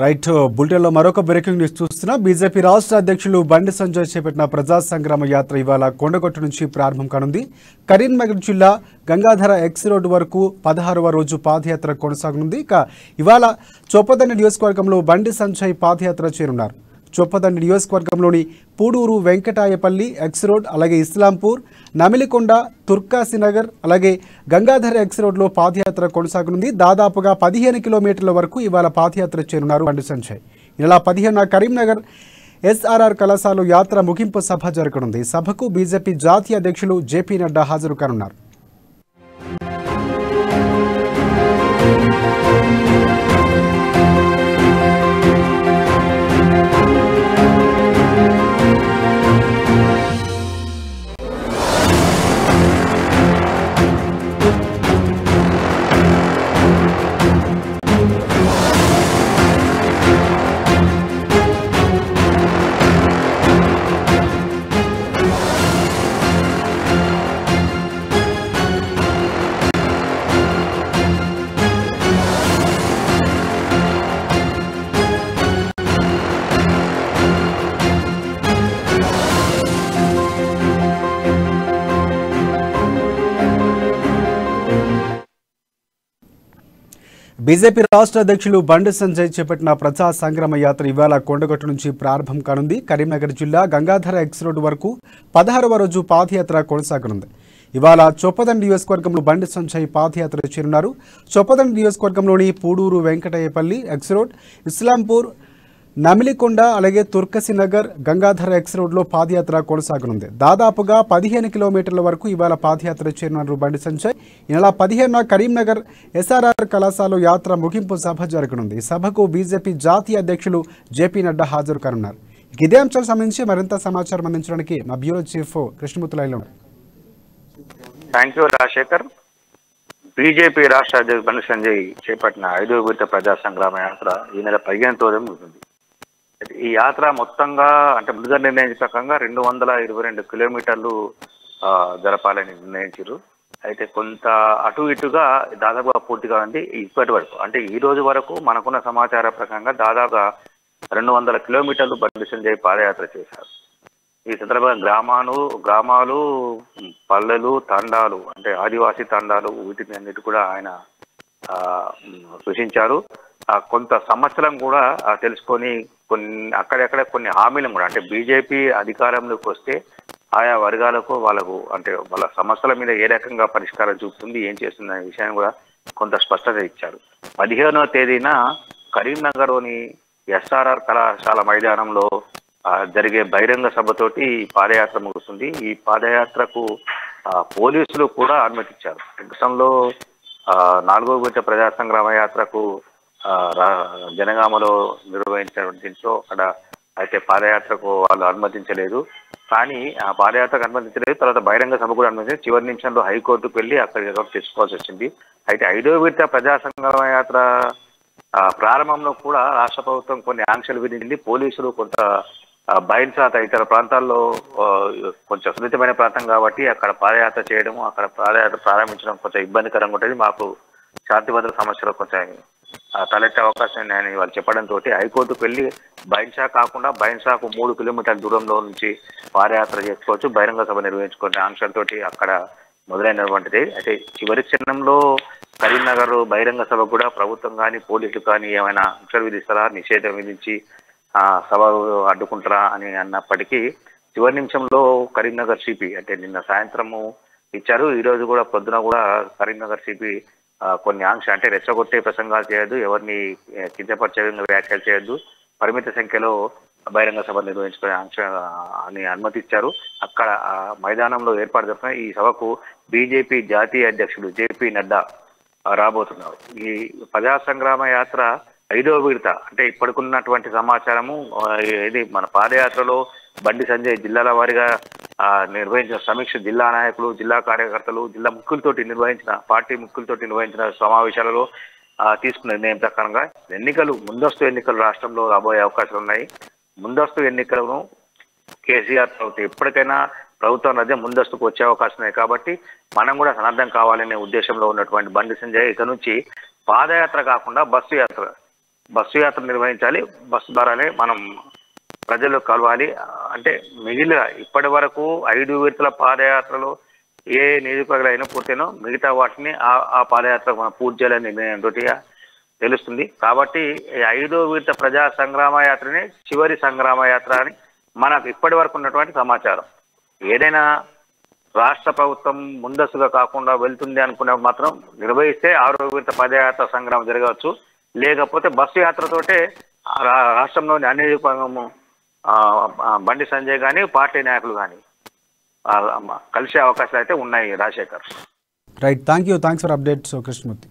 Right బులెటిన్లో మరొక breaking news చూస్తున్నా. బీజేపీ రాష్ట్ర అధ్యక్షులు బండి సంజయ్ చేపట్టిన ప్రజా సంగ్రామ యాత్ర ఇవాళ కొండగట్టు నుంచి ప్రారంభం కానుంది. కరీంనగర్ జిల్లా గంగాధర ఎక్స్ రోడ్డు వరకు 16వ రోజు పాదయాత్ర కొనసాగనుంది. ఇక ఇవాళ చొప్పదండి నియోజకవర్గంలో బండి సంజయ్ పాదయాత్ర చేరున్నారు. చొప్పదండి నియోజకవర్గంలోని పూడూరు, వెంకటాయపల్లి, ఎక్స్ రోడ్, అలాగే ఇస్లాంపూర్, నమిలికొండ, తుర్కాసినగర్, అలాగే గంగాధర ఎక్స్ రోడ్లో పాదయాత్ర కొనసాగనుంది. దాదాపుగా 15 కిలోమీటర్ల వరకు ఇవాళ పాదయాత్ర చేరున్నారు బండి సంజయ్. ఈ నెల 15న కరీంనగర్ ఎస్ఆర్ఆర్ కళాశాలలో యాత్ర ముగింపు సభ జరగనుంది. సభకు బీజేపీ జాతీయ అధ్యక్షులు జేపీ నడ్డా హాజరు కానున్నారు. బీజేపీ రాష్ట్ర అధ్యక్షులు బండి సంజయ్ చేపట్టిన ప్రజా సంగ్రామ యాత్ర ఇవాళ కొండగట్టు నుంచి ప్రారంభం కానుంది. కరీంనగర్ జిల్లా గంగాధర ఎక్స్ రోడ్డు వరకు 16వ రోజు పాదయాత్ర కొనసాగనుంది. ఇవాళ చొప్పదండి నియోజకవర్గంలో బండి సంజయ్ పాదయాత్ర చేరున్నారు. చొప్పదండి నియోజకవర్గంలోని పూడూరు, వెంకటాయపల్లి, ఎక్స్ రోడ్, ఇస్లాంపూర్, నమిలికొండ, అలాగే తుర్కసినగర్, గంగాధర ఎక్స్ రోడ్లో పాదయాత్ర కొనసాగనుంది. దాదాపుగా 15 కిలోమీటర్ల వరకు ఇవాళ పాదయాత్ర చేరున్నారు బండి సంజయ్. ఈ నెల 15న కరీంనగర్ ఎస్ఆర్ఆర్ కళాశాలలో యాత్ర ముగింపు సభ జరగనుంది. ఈ సభకు బీజేపీ జాతీయ అధ్యక్షులు జేపీ నడ్డా హాజరు కానున్నారు. ఇదే అంశాలకు సంబంధించి మరింత సమాచారం అందించడానికి మా బ్యూరో చీఫ్ కృష్ణమూర్తి లైన్లో ఉన్నారు. Thank you Rajasekhar. బీజేపీ రాష్ట్ర అధ్యక్షుడు బండి సంజయ్ చేపట్టిన 5వ విడత ప్రజా సంగ్రామ యాత్ర ఈ నెల 15వ ముగిసింది. ఈ యాత్ర మొత్తంగా అంటే ముందుగా నిర్ణయించిన ప్రకారంగా 222 కిలోమీటర్లు జరపాలని నిర్ణయించారు. అయితే కొంత అటు ఇటుగా దాదాపుగా పూర్తిగా ఉంది. ఇప్పటి వరకు అంటే ఈ రోజు వరకు మనకున్న సమాచార ప్రకారంగా దాదాపుగా 200 కిలోమీటర్లు బండి సంజయ్ పాదయాత్ర చేశారు. ఈ సందర్భంగా గ్రామాలు, పల్లెలు, తండాలు అంటే ఆదివాసీ తండాలు వీటిని అన్నిటి కూడా ఆయన సూచించారు. కొంత సమస్యలను కూడా తెలుసుకొని అక్కడెక్కడ కొన్ని హామీలను కూడా అంటే బీజేపీ అధికారంలోకి వస్తే ఆయా వర్గాలకు వాళ్ళకు అంటే వాళ్ళ సమస్యల మీద ఏ రకంగా పరిష్కారం చూపుతుంది, ఏం చేస్తుంది అనే విషయాన్ని కూడా కొంత స్పష్టత ఇచ్చారు. 15వ తేదీన కరీంనగర్లోని ఎస్ఆర్ఆర్ కళాశాల మైదానంలో జరిగే బహిరంగ సభతోటి పాదయాత్ర ముగుస్తుంది. ఈ పాదయాత్రకు పోలీసులు కూడా అనుమతించారు. గతంలో 4వ విడత ప్రజా సంగ్రామ యాత్రకు జనగామలో నిర్వహించిన దీంట్లో అక్కడ అయితే పాదయాత్రకు వాళ్ళు అనుమతించలేదు. కానీ ఆ పాదయాత్రకు అనుమతించలేదు. తర్వాత బహిరంగ సభ కూడా అనుమతించి చివరి నిమిషంలో హైకోర్టుకు వెళ్ళి అక్కడికి తెచ్చుకోవాల్సి వచ్చింది. అయితే 5వ విడత ప్రజా సంగ్రామ యాత్ర ప్రారంభంలో కూడా రాష్ట్ర ప్రభుత్వం కొన్ని ఆంక్షలు విధించింది. పోలీసులు కొంత బైన్సా తదితర ప్రాంతాల్లో కొంచెం సున్నితమైన ప్రాంతం కాబట్టి అక్కడ పాదయాత్ర చేయడం, అక్కడ పాదయాత్ర ప్రారంభించడం కొంచెం ఇబ్బందికరంగా ఉంటుంది. మాకు శాంతి భద్రత సమస్యలు కొంచెం తలెత్తే అవకాశం ఉన్నాయని వాళ్ళు చెప్పడంతో హైకోర్టుకు వెళ్ళి బైన్సా కాకుండా బైన్సాకు 3 కిలోమీటర్ల దూరంలో నుంచి పాదయాత్ర చేసుకోవచ్చు, బహిరంగ సభ నిర్వహించుకునే ఆంక్షలతోటి అక్కడ మొదలైనటువంటిది. అయితే చివరి క్షణంలో కరీంనగర్ బహిరంగ సభ కూడా ప్రభుత్వం కానీ పోలీసులు కానీ ఏమైనా ఆంక్షలు విధిస్తారా, నిషేధం విధించి సభ అడ్డుకుంటారా అని అన్నప్పటికీ చివరి నిమిషంలో కరీంనగర్ సిపి అంటే నిన్న సాయంత్రము ఇచ్చారు. ఈ రోజు కూడా పొద్దున కూడా కరీంనగర్ సిపి కొన్ని ఆంక్ష అంటే రెచ్చగొట్టే ప్రసంగాలు చేయొద్దు, ఎవరిని కించపరిచే వ్యాఖ్యలు చేయొద్దు, పరిమిత సంఖ్యలో బహిరంగ సభ నిర్వహించుకునే ఆంక్ష అని అనుమతిచ్చారు. అక్కడ మైదానంలో ఏర్పాటు చేస్తున్న ఈ సభకు బీజేపీ జాతీయ అధ్యక్షుడు జేపీ నడ్డా రాబోతున్నారు. ఈ ప్రజా సంగ్రామ యాత్ర 5వ విడత అంటే ఇప్పటికున్నటువంటి సమాచారము ఇది మన పాదయాత్రలో బండి సంజయ్ జిల్లాల వారీగా నిర్వహించిన సమీక్ష జిల్లా నాయకులు, జిల్లా కార్యకర్తలు, జిల్లా ముఖ్యులతోటి నిర్వహించిన పార్టీ ముఖ్యులతోటి నిర్వహించిన సమావేశాలలో తీసుకున్న నిర్ణయం ప్రకారంగా ముందస్తు ఎన్నికలు రాష్ట్రంలో రాబోయే అవకాశాలు ఉన్నాయి. ముందస్తు ఎన్నికలను కేసీఆర్ ప్రభుత్వం ఎప్పటికైనా ప్రభుత్వం అదే ముందస్తుకు వచ్చే అవకాశం ఉన్నాయి కాబట్టి మనం కూడా సన్నద్ధం కావాలనే ఉద్దేశంలో ఉన్నటువంటి బండి సంజయ్ ఇక నుంచి పాదయాత్ర కాకుండా బస్సు యాత్ర బస్సు యాత్ర నిర్వహించాలి. బస్సు ద్వారానే మనం ప్రజలు కలవాలి. అంటే మిగిలిన ఇప్పటి వరకు 5 విడతల పాదయాత్రలో ఏ నియోజకవర్గాలు అయినా పూర్తయినో మిగతా వాటిని ఆ పాదయాత్ర మనం పూర్తి చేయాలని నిర్ణయంతో తెలుస్తుంది. కాబట్టి 5వ విడత ప్రజా సంగ్రామ యాత్రనే చివరి సంగ్రామ యాత్ర అని మనకు ఇప్పటి వరకు ఉన్నటువంటి సమాచారం. ఏదైనా రాష్ట్ర ప్రభుత్వం ముందస్తుగా కాకుండా వెళ్తుంది అనుకున్నప్పుడు మాత్రం నిర్వహిస్తే 6వ విడత పాదయాత్ర సంగ్రామం జరగవచ్చు. లేకపోతే బస్సు యాత్రతోటే రాష్ట్రంలోని అన్ని నియోజకవర్గము బండి సంజయ్ కానీ పార్టీ నాయకులు కానీ కలిసే అవకాశాలు అయితే ఉన్నాయి. Rajasekhar. Right, thanks for updates Krishnamurthy.